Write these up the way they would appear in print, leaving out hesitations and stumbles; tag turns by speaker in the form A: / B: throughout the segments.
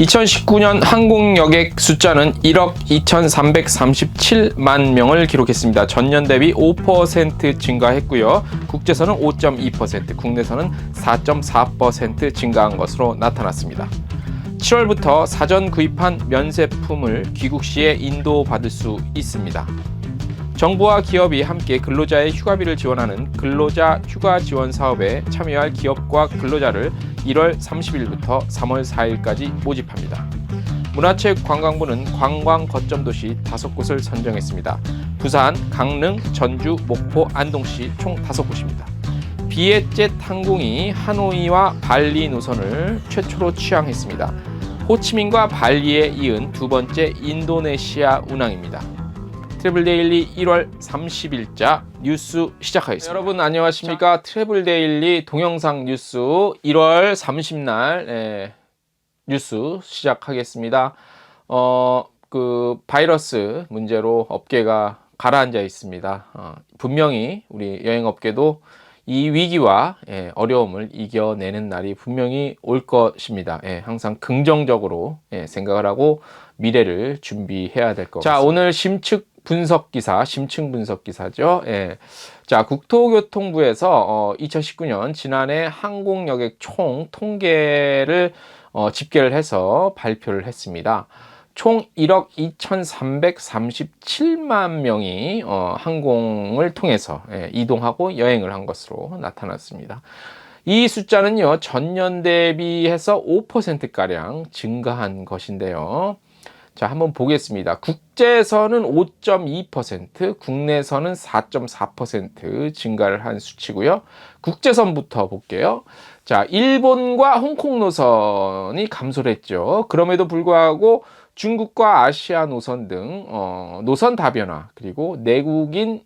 A: 2019년 항공여객 숫자는 1억 2,337만 명을 기록했습니다. 전년 대비 5% 증가했고요. 국제선은 5.2%, 국내선은 4.4% 증가한 것으로 나타났습니다. 7월부터 사전 구입한 면세품을 귀국 시에 인도받을 수 있습니다. 정부와 기업이 함께 근로자의 휴가비를 지원하는 근로자 휴가 지원 사업에 참여할 기업과 근로자를 1월 30일부터 3월 4일까지 모집합니다. 문화체육관광부는 관광 거점 도시 5곳을 선정했습니다. 부산, 강릉, 전주, 목포, 안동시 총 5곳입니다. 비에젯 항공이 하노이와 발리 노선을 최초로 취항했습니다. 호치민과 발리에 이은 두 번째 인도네시아 운항입니다. 트래블데일리 1월 30일자 뉴스 시작하겠습니다. 여러분 안녕하십니까? 트래블데일리 동영상 뉴스 1월 30날 뉴스 시작하겠습니다. 바이러스 문제로 업계가 가라앉아 있습니다. 분명히 우리 여행업계도 이 위기와 어려움을 이겨내는 날이 분명히 올 것입니다. 항상 긍정적으로 생각을 하고 미래를 준비해야 될 것 같습니다. 자, 오늘 심층 분석 기사죠. 자, 국토교통부에서 2019년 지난해 항공여객 총 통계를 집계를 해서 발표를 했습니다. 총 1억 2,337만 명이 항공을 통해서 이동하고 여행을 한 것으로 나타났습니다. 이 숫자는요, 전년 대비해서 5%가량 증가한 것인데요. 자, 한번 보겠습니다. 국제선은 5.2%, 국내선은 4.4% 증가를 한 수치고요. 국제선부터 볼게요. 자, 일본과 홍콩 노선이 감소를 했죠. 그럼에도 불구하고 중국과 아시아 노선 등 노선 다변화, 그리고 내국인과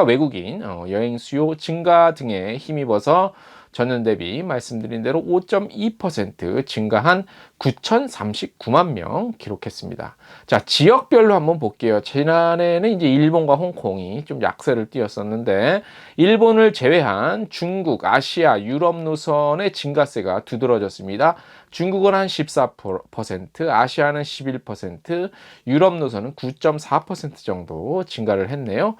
A: 외국인 여행 수요 증가 등에 힘입어서 전년 대비 말씀드린 대로 5.2% 증가한 9,039만 명 기록했습니다. 자, 지역별로 한번 볼게요. 지난해는 이제 일본과 홍콩이 좀 약세를 띄었었는데, 일본을 제외한 중국, 아시아, 유럽 노선의 증가세가 두드러졌습니다. 중국은 한 14%, 아시아는 11%, 유럽 노선은 9.4% 정도 증가를 했네요.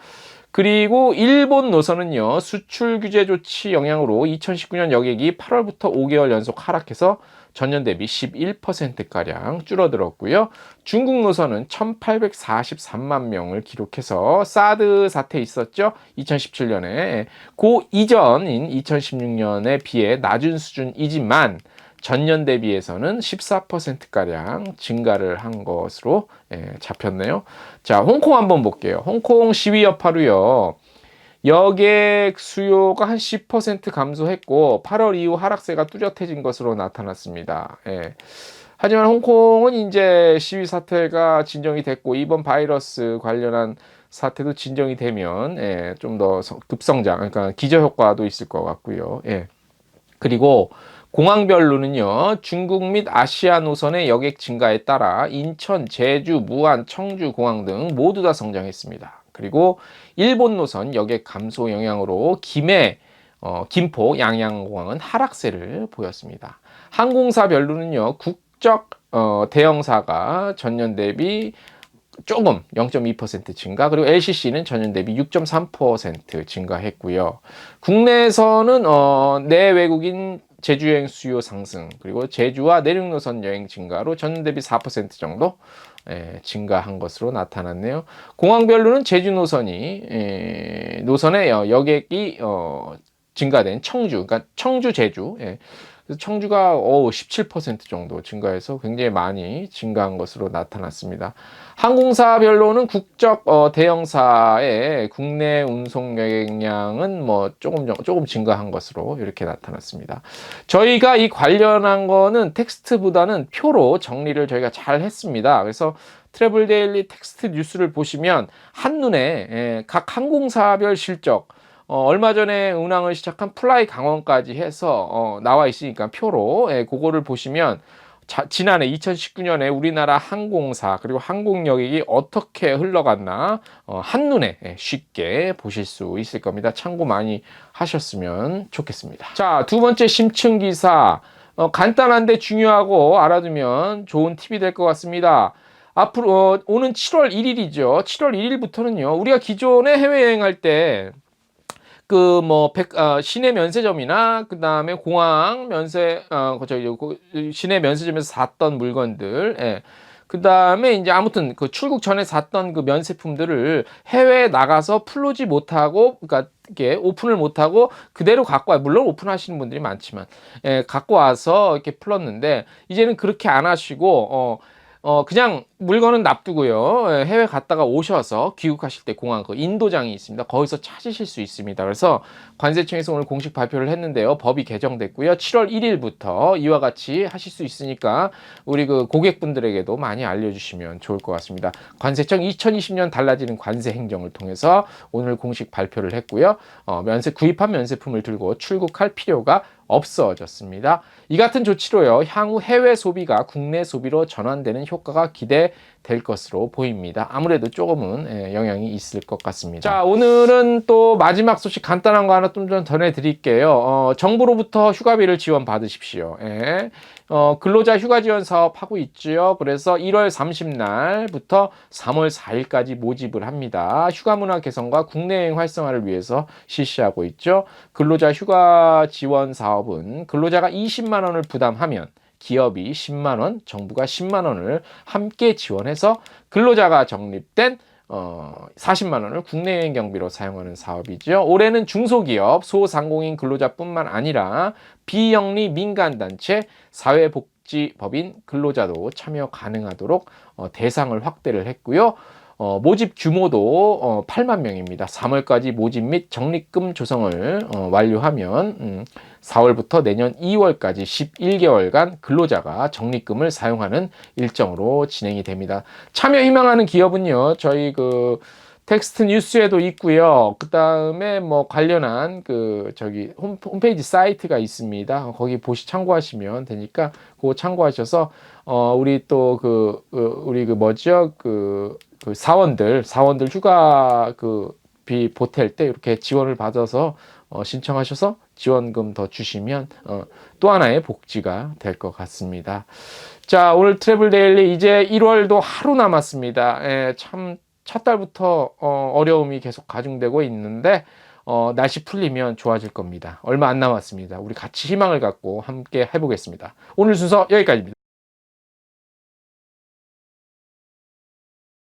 A: 그리고 일본 노선은요, 수출 규제 조치 영향으로 2019년 여객이 8월부터 5개월 연속 하락해서 전년 대비 11%가량 줄어들었고요. 중국 노선은 1,843만 명을 기록해서 사드 사태 있었죠? 2017년에. 그 이전인 2016년에 비해 낮은 수준이지만 전년 대비해서는 14%가량 증가를 한 것으로 잡혔네요. 자, 홍콩 한번 볼게요. 홍콩 시위 여파로요, 여객 수요가 한 10% 감소했고 8월 이후 하락세가 뚜렷해진 것으로 나타났습니다. 하지만 홍콩은 이제 시위 사태가 진정이 됐고 이번 바이러스 관련한 사태도 진정이 되면 좀 더 급성장, 그러니까 기저효과도 있을 것 같고요. 그리고 공항별로는요, 중국 및 아시아 노선의 여객 증가에 따라 인천, 제주, 무안, 청주 공항 등 모두 다 성장했습니다. 그리고 일본 노선 여객 감소 영향으로 김해, 김포, 양양공항은 하락세를 보였습니다. 항공사별로는요, 국적 대형사가 전년 대비 조금 0.2% 증가, 그리고 LCC는 전년 대비 6.3% 증가했고요. 국내에서는 내외국인 제주 여행 수요 상승, 그리고 제주와 내륙 노선 여행 증가로 전년 대비 4% 정도 증가한 것으로 나타났네요. 공항별로는 제주 노선의 여객이 증가된 청주, 그러니까 청주 제주, 그래서 청주가 17% 정도 증가해서 굉장히 많이 증가한 것으로 나타났습니다. 항공사별로는 국적 대형사의 국내 운송 여객량은 조금 증가한 것으로 이렇게 나타났습니다. 저희가 이 관련한 거는 텍스트보다는 표로 정리를 저희가 잘 했습니다. 그래서 트래블데일리 텍스트 뉴스를 보시면 한눈에 각 항공사별 실적, 얼마 전에 운항을 시작한 플라이 강원까지 해서 나와 있으니까 표로 그거를 보시면 지난해 2019년에 우리나라 항공사 그리고 항공여객이 어떻게 흘러갔나 한눈에 쉽게 보실 수 있을 겁니다. 참고 많이 하셨으면 좋겠습니다. 자, 두 번째 심층 기사, 간단한데 중요하고 알아두면 좋은 팁이 될 것 같습니다. 앞으로 오는 7월 1일이죠. 7월 1일부터는요. 우리가 기존에 해외여행할 때 그 뭐 시내 면세점이나 그다음에 공항 면세 시내 면세점에서 샀던 물건들, 예. 그다음에 이제 아무튼 그 출국 전에 샀던 그 면세품들을 해외에 나가서 풀르지 못하고, 그러니까 이게 오픈을 못하고 그대로 갖고 와. 물론 오픈하시는 분들이 많지만, 예, 갖고 와서 이렇게 풀었는데 이제는 그렇게 안 하시고 그냥 물건은 놔두고요. 예, 해외 갔다가 오셔서 귀국하실 때 공항 그 인도장이 있습니다. 거기서 찾으실 수 있습니다. 그래서 관세청에서 오늘 공식 발표를 했는데요. 법이 개정됐고요. 7월 1일부터 이와 같이 하실 수 있으니까 우리 그 고객분들에게도 많이 알려주시면 좋을 것 같습니다. 관세청 2020년 달라지는 관세 행정을 통해서 오늘 공식 발표를 했고요. 구입한 면세품을 들고 출국할 필요가 없어졌습니다. 이 같은 조치로요, 향후 해외 소비가 국내 소비로 전환되는 효과가 기대될 것으로 보입니다. 아무래도 조금은 영향이 있을 것 같습니다. 자, 오늘은 또 마지막 소식 간단한 거 하나 좀 전해드릴게요. 정부로부터 휴가비를 지원받으십시오. 예. 근로자 휴가 지원 사업 하고 있죠. 그래서 1월 30날부터 3월 4일까지 모집을 합니다. 휴가 문화 개선과 국내 여행 활성화를 위해서 실시하고 있죠. 근로자 휴가 지원 사업은 근로자가 20만 원을 부담하면 기업이 10만 원, 정부가 10만 원을 함께 지원해서 근로자가 적립된 40만 원을 국내 여행 경비로 사용하는 사업이죠. 올해는 중소기업, 소상공인 근로자뿐만 아니라 비영리 민간단체, 사회복지법인 근로자도 참여 가능하도록 대상을 확대를 했고요. 모집 규모도 8만 명입니다. 3월까지 모집 및 적립금 조성을 완료하면 4월부터 내년 2월까지 11개월간 근로자가 적립금을 사용하는 일정으로 진행이 됩니다. 참여 희망하는 기업은요, 저희 그 텍스트 뉴스에도 있고요. 그 다음에 뭐 관련한 홈페이지 사이트가 있습니다. 거기 참고하시면 되니까 그거 참고하셔서 우리 또 사원들 휴가 비 보탤 때 이렇게 지원을 받아서 신청하셔서 지원금 더 주시면 또 하나의 복지가 될 것 같습니다. 자, 오늘 트래블 데일리 이제 1월도 하루 남았습니다. 예, 참 첫 달부터 어려움이 계속 가중되고 있는데 날씨 풀리면 좋아질 겁니다. 얼마 안 남았습니다. 우리 같이 희망을 갖고 함께 해보겠습니다. 오늘 순서 여기까지입니다.